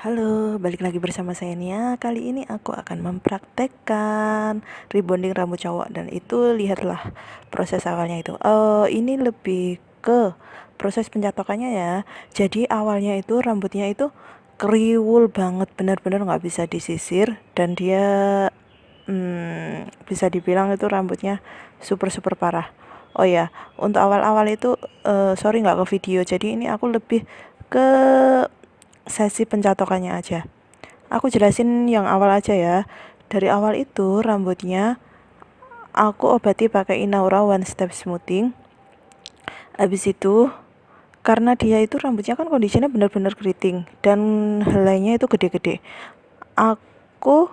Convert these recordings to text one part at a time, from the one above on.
Halo, balik lagi bersama saya Nia. Kali ini aku akan mempraktekkan rebonding rambut cowok dan itu lihatlah proses awalnya itu. Ini lebih ke proses pencatokannya ya. Jadi awalnya itu rambutnya itu kriwul banget, benar-benar nggak bisa disisir dan dia bisa dibilang itu rambutnya super super parah. Oh ya, untuk awal-awal itu sorry nggak ke video. Jadi ini aku lebih ke sesi pencatokannya aja. Aku jelasin yang awal aja ya. Dari awal itu rambutnya aku obati pakai Inaura One Step Smoothing. Habis itu karena dia itu rambutnya kan kondisinya benar-benar keriting dan helainya itu gede-gede. Aku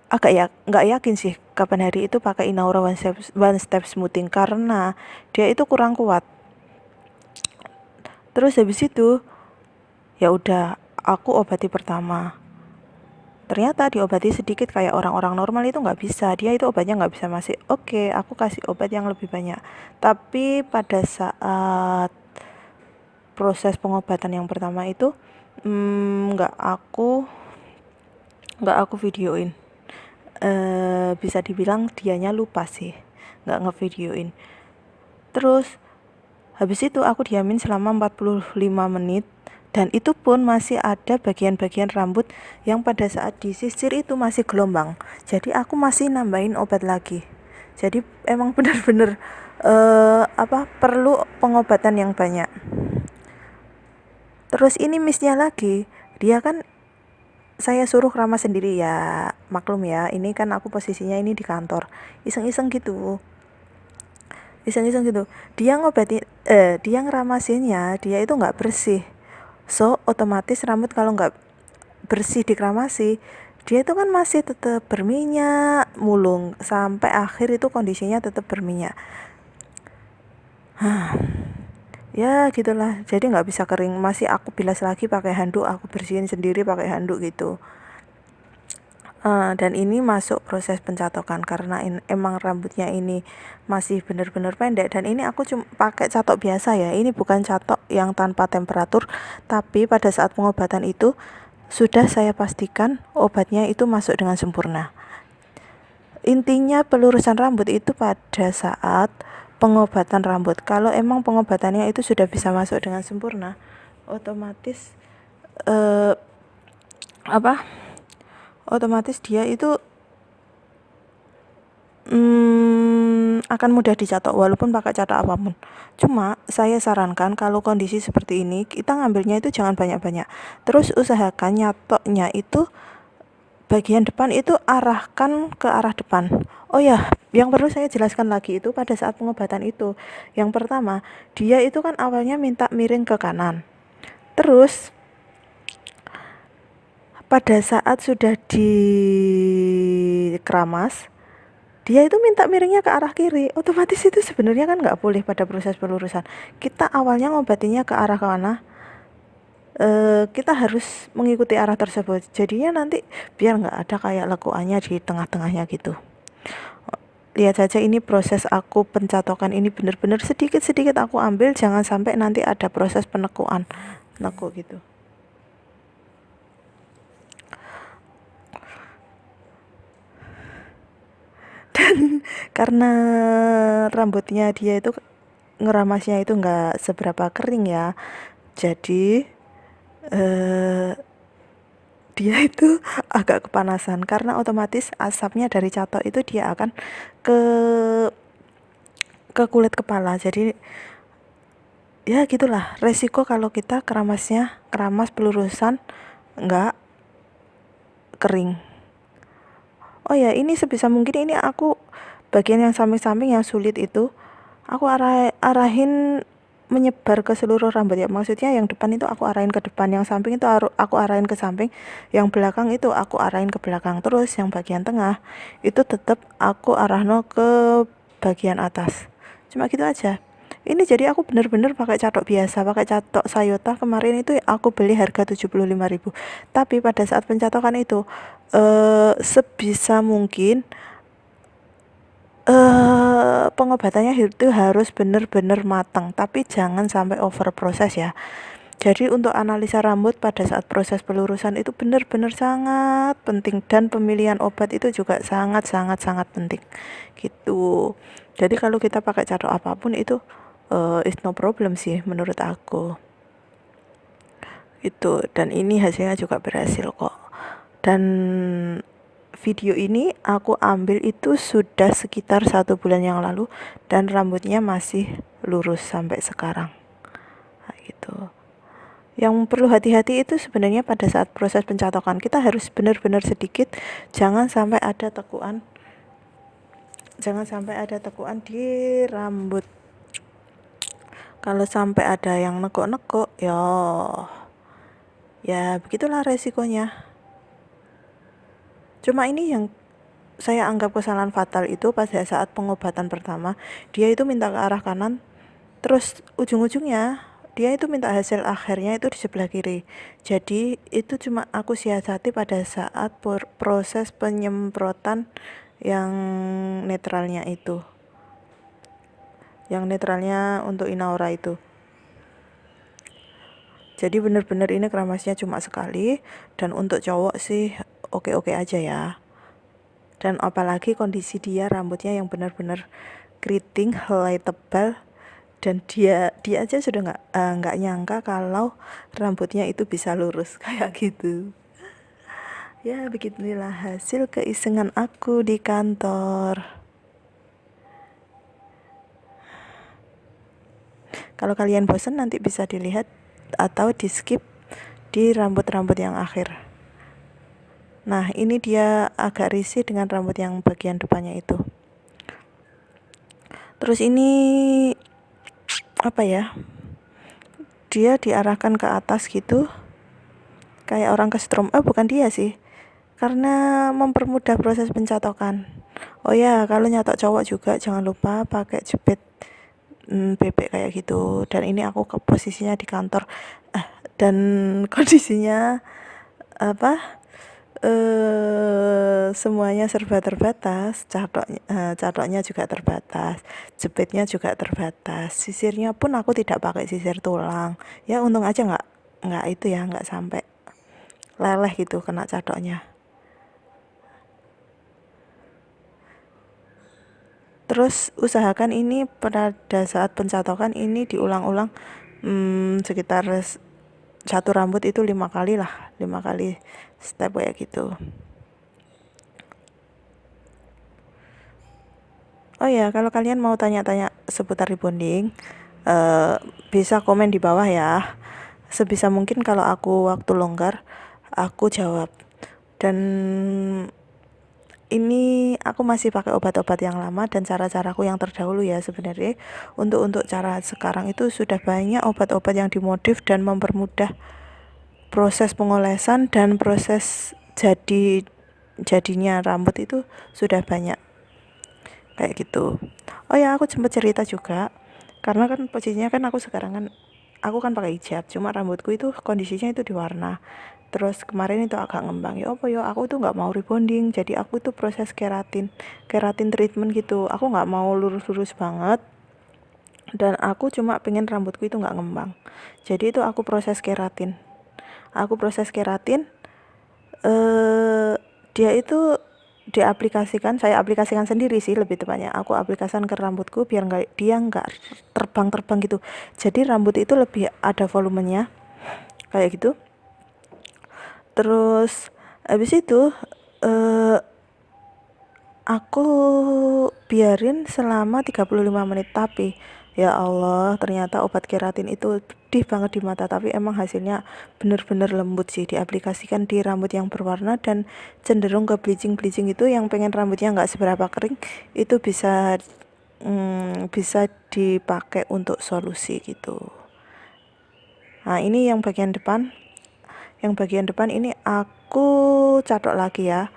agak ya nggak yakin sih kapan hari itu pakai Inaura One Step Smoothing karena dia itu kurang kuat. Terus habis itu ya udah aku obati pertama. Ternyata diobati sedikit kayak orang-orang normal itu nggak bisa, dia itu obatnya nggak bisa masih oke, aku kasih obat yang lebih banyak. Tapi pada saat proses pengobatan yang pertama itu nggak aku videoin. Bisa dibilang dianya lupa sih, nggak ngevideoin. Terus habis itu aku diamin selama 45 menit dan itu pun masih ada bagian-bagian rambut yang pada saat disisir itu masih gelombang. Jadi aku masih nambahin obat lagi. Jadi emang benar-benar perlu pengobatan yang banyak. Terus ini missnya lagi, dia kan saya suruh keramas sendiri ya, maklum ya, ini kan aku posisinya ini di kantor, iseng-iseng gitu. Dia ngeramasinnya dia itu nggak bersih, so otomatis rambut kalau nggak bersih dikeramasi dia itu kan masih tetap berminyak mulung sampai akhir itu kondisinya tetap berminyak. Ya gitulah, jadi nggak bisa kering, masih aku bilas lagi pakai handuk, aku bersihin sendiri pakai handuk gitu. Dan ini masuk proses pencatokan karena emang rambutnya ini masih benar-benar pendek dan ini aku cuma pakai catok biasa ya, ini bukan catok yang tanpa temperatur, tapi pada saat pengobatan itu sudah saya pastikan obatnya itu masuk dengan sempurna. Intinya pelurusan rambut itu pada saat pengobatan rambut. Kalau emang pengobatannya itu sudah bisa masuk dengan sempurna, otomatis eh, apa otomatis dia itu akan mudah dicatok walaupun pakai catok apapun. Cuma saya sarankan kalau kondisi seperti ini kita ngambilnya itu jangan banyak-banyak. Terus usahakan nyatoknya itu bagian depan itu arahkan ke arah depan. Oh ya, yang perlu saya jelaskan lagi itu pada saat pengobatan itu. Yang pertama, dia itu kan awalnya minta miring ke kanan. Terus pada saat sudah dikeramas, dia itu minta miringnya ke arah kiri. Otomatis itu sebenarnya kan nggak boleh pada proses pelurusan. Kita awalnya ngobatinya ke arah mana, kita harus mengikuti arah tersebut. Jadinya nanti biar nggak ada kayak lekuannya di tengah-tengahnya gitu. Lihat saja ini proses aku pencatokan ini benar-benar sedikit-sedikit aku ambil, jangan sampai nanti ada proses penekuan gitu. Dan karena rambutnya dia itu ngeramasnya itu nggak seberapa kering ya, jadi dia itu agak kepanasan karena otomatis asapnya dari catok itu dia akan ke kulit kepala. Jadi ya gitulah resiko kalau kita keramas pelurusan nggak kering. Oh ya, ini sebisa mungkin ini aku bagian yang samping-samping yang sulit itu aku arahin menyebar ke seluruh rambut ya, maksudnya yang depan itu aku arahin ke depan, yang samping itu aku arahin ke samping, yang belakang itu aku arahin ke belakang, terus yang bagian tengah itu tetap aku arahno ke bagian atas. Cuma gitu aja. Ini jadi aku bener-bener pakai catok biasa, pakai catok Sayota. Kemarin itu aku beli harga 75.000. Tapi pada saat pencatokan itu sebisa mungkin pengobatannya itu harus benar-benar matang, tapi jangan sampai over proses ya. Jadi untuk analisa rambut pada saat proses pelurusan itu benar-benar sangat penting, dan pemilihan obat itu juga sangat penting gitu. Jadi kalau kita pakai cara apapun itu it's no problem sih menurut aku itu. Dan ini hasilnya juga berhasil kok. Dan video ini aku ambil itu sudah sekitar 1 bulan yang lalu, dan rambutnya masih lurus sampai sekarang gitu. Yang perlu hati-hati itu sebenarnya pada saat proses pencatokan, kita harus benar-benar sedikit, jangan sampai ada tekuan di rambut. Kalau sampai ada yang nekuk-nekuk, ya begitulah resikonya. Cuma ini yang saya anggap kesalahan fatal itu pada saat pengobatan pertama, dia itu minta ke arah kanan, terus ujung-ujungnya dia itu minta hasil akhirnya itu di sebelah kiri. Jadi itu cuma aku siasati pada saat proses penyemprotan yang netralnya itu, yang netralnya untuk inaura itu. Jadi bener-bener ini keramasnya cuma sekali, dan untuk cowok sih oke-oke aja ya. Dan apalagi kondisi dia rambutnya yang benar-benar keriting, helai tebal, dan dia aja sudah nggak nyangka kalau rambutnya itu bisa lurus kayak gitu. Ya begitulah hasil keisengan aku di kantor. Kalau kalian bosan nanti bisa dilihat atau di skip di rambut-rambut yang akhir. Nah ini dia agak risih dengan rambut yang bagian depannya itu. Terus ini apa ya, dia diarahkan ke atas gitu kayak orang kesetrum. Bukan dia sih, karena mempermudah proses pencatokan. Oh ya, kalau nyatok cowok juga jangan lupa pakai jepit bebek kayak gitu. Dan ini aku ke posisinya di kantor, dan kondisinya apa, semuanya serba terbatas. Catoknya juga terbatas, jepitnya juga terbatas, sisirnya pun aku tidak pakai sisir tulang. Ya untung aja nggak itu ya, nggak sampai leleh gitu kena catoknya. Terus usahakan ini pada saat pencatokan ini diulang-ulang sekitar satu rambut itu 5 kali lah, 5 kali step kayak gitu. Oh ya, kalau kalian mau tanya-tanya seputar rebonding, bisa komen di bawah ya. Sebisa mungkin kalau aku waktu longgar, aku jawab. Dan ini aku masih pakai obat-obat yang lama dan cara-caraku yang terdahulu ya sebenarnya. Untuk cara sekarang itu sudah banyak obat-obat yang dimodif dan mempermudah proses pengolesan dan proses jadinya rambut itu sudah banyak kayak gitu. Oh ya, aku sempat cerita juga, karena kan posisinya kan aku sekarang kan aku kan pakai hijab, cuma rambutku itu kondisinya itu diwarna. Terus kemarin itu agak ngembang, ya apa ya, aku tuh nggak mau rebonding, jadi aku tuh proses keratin treatment gitu. Aku nggak mau lurus-lurus banget, dan aku cuma pengen rambutku itu nggak ngembang. Jadi itu aku proses keratin. Dia itu saya aplikasikan sendiri sih, lebih tepatnya aku aplikasikan ke rambutku biar dia nggak terbang gitu. Jadi rambut itu lebih ada volumenya kayak gitu. Terus habis itu aku biarin selama 35 menit, tapi ya Allah, ternyata obat keratin itu pedih banget di mata, tapi emang hasilnya bener-bener lembut sih. Diaplikasikan di rambut yang berwarna dan cenderung ke bleaching itu, yang pengen rambutnya nggak seberapa kering, itu bisa dipakai untuk solusi gitu. Nah ini yang bagian depan ini aku catok lagi ya.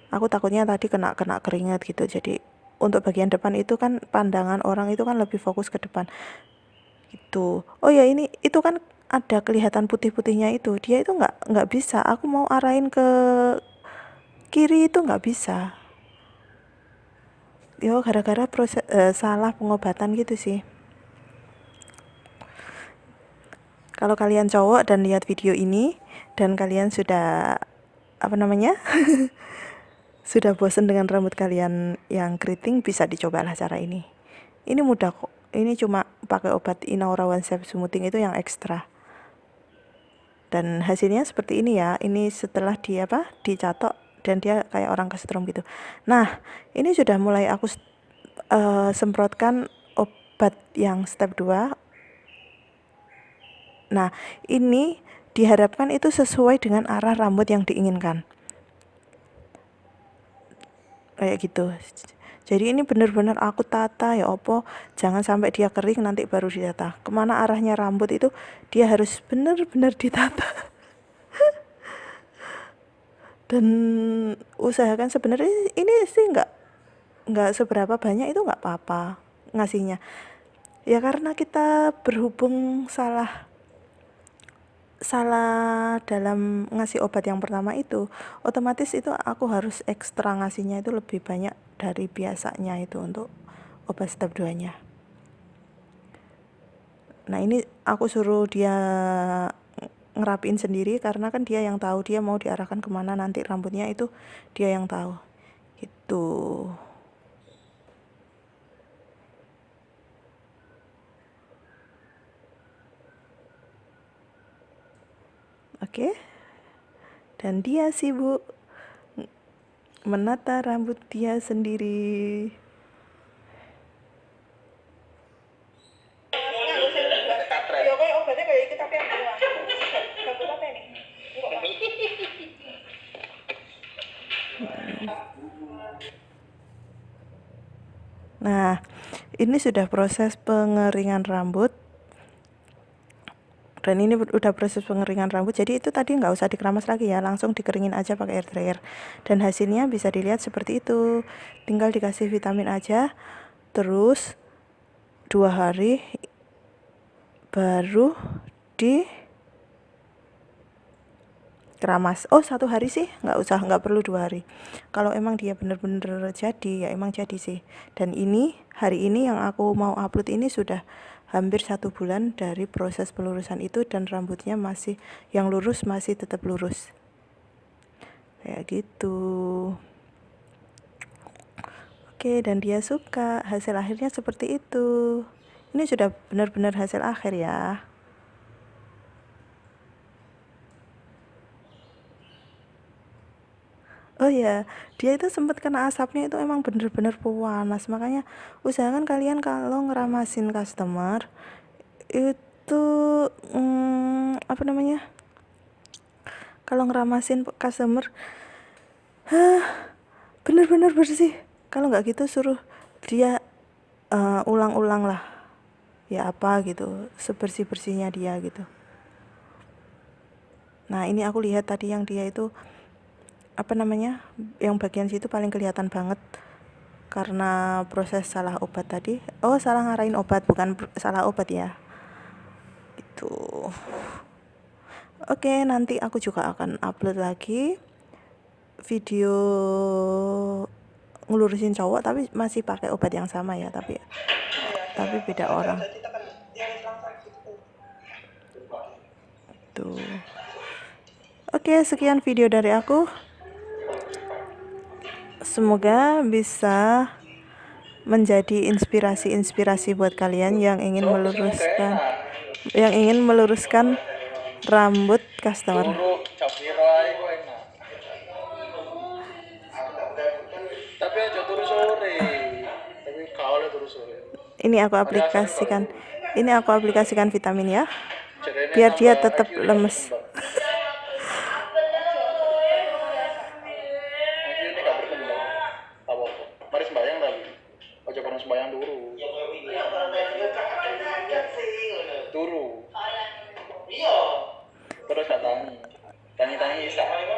Aku takutnya tadi kena keringat gitu. Jadi untuk bagian depan itu kan pandangan orang itu kan lebih fokus ke depan gitu. Oh ya, itu kan ada kelihatan putih-putihnya itu. Dia itu nggak bisa. Aku mau arahin ke kiri itu nggak bisa. Yo gara-gara salah pengobatan gitu sih. Kalau kalian cowok dan lihat video ini dan kalian sudah sudah bosan dengan rambut kalian yang keriting, bisa dicobalah cara ini. Ini mudah kok. Ini cuma pakai obat Inaura One Step Smoothing itu yang ekstra. Dan hasilnya seperti ini ya. Ini setelah dicatok dan dia kayak orang kesetrum gitu. Nah, ini sudah mulai aku semprotkan obat yang step 2. Nah, ini diharapkan itu sesuai dengan arah rambut yang diinginkan. Kayak gitu. Jadi ini benar-benar aku tata ya opo, jangan sampai dia kering nanti baru ditata. Kemana arahnya rambut itu dia harus benar-benar ditata. Dan usahakan, sebenarnya ini sih nggak seberapa banyak, itu nggak apa-apa ngasihnya. Ya karena kita berhubung salah dalam ngasih obat yang pertama itu, otomatis itu aku harus ekstra ngasihnya itu lebih banyak dari biasanya itu untuk obat step 2-nya. Nah, ini aku suruh dia ngerapin sendiri karena kan dia yang tahu dia mau diarahkan kemana nanti rambutnya, itu dia yang tahu gitu. Oke. Dan dia sibuk menata rambut dia sendiri. Nah, ini sudah proses pengeringan rambut. Dan ini udah proses pengeringan rambut, jadi itu tadi nggak usah dikeramas lagi ya, langsung dikeringin aja pakai air dryer. Dan hasilnya bisa dilihat seperti itu. Tinggal dikasih vitamin aja, terus 2 hari baru dikeramas. 1 hari sih, nggak perlu 2 hari. Kalau emang dia bener-bener jadi, ya emang jadi sih. Dan hari ini yang aku mau upload ini sudah hampir 1 bulan dari proses pelurusan itu, dan rambutnya yang lurus masih tetap lurus kayak gitu. Oke, dan dia suka, hasil akhirnya seperti itu. Ini sudah benar-benar hasil akhir ya. Oh ya, dia itu sempat kena asapnya, itu emang bener-bener panas. Makanya usahakan kalian kalau ngeramasin customer itu kalau ngeramasin customer bener-bener bersih. Kalau nggak gitu suruh dia ulang-ulang lah ya, apa gitu, sebersih-bersihnya dia gitu. Nah, ini aku lihat tadi yang dia itu yang bagian situ paling kelihatan banget karena proses salah obat tadi. Salah ngarahin obat, bukan salah obat ya gitu. Oke, nanti aku juga akan upload lagi video ngelurusin cowok tapi masih pakai obat yang sama ya, tapi beda orang tuh. Oke, sekian video dari aku. Semoga bisa menjadi inspirasi buat kalian yang ingin meluruskan rambut customer. Ini aku aplikasikan vitamin ya, biar dia tetap lemes.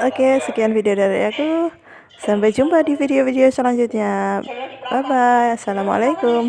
Oke, sekian video dari aku. Sampai jumpa di video-video selanjutnya. Bye bye. Assalamualaikum.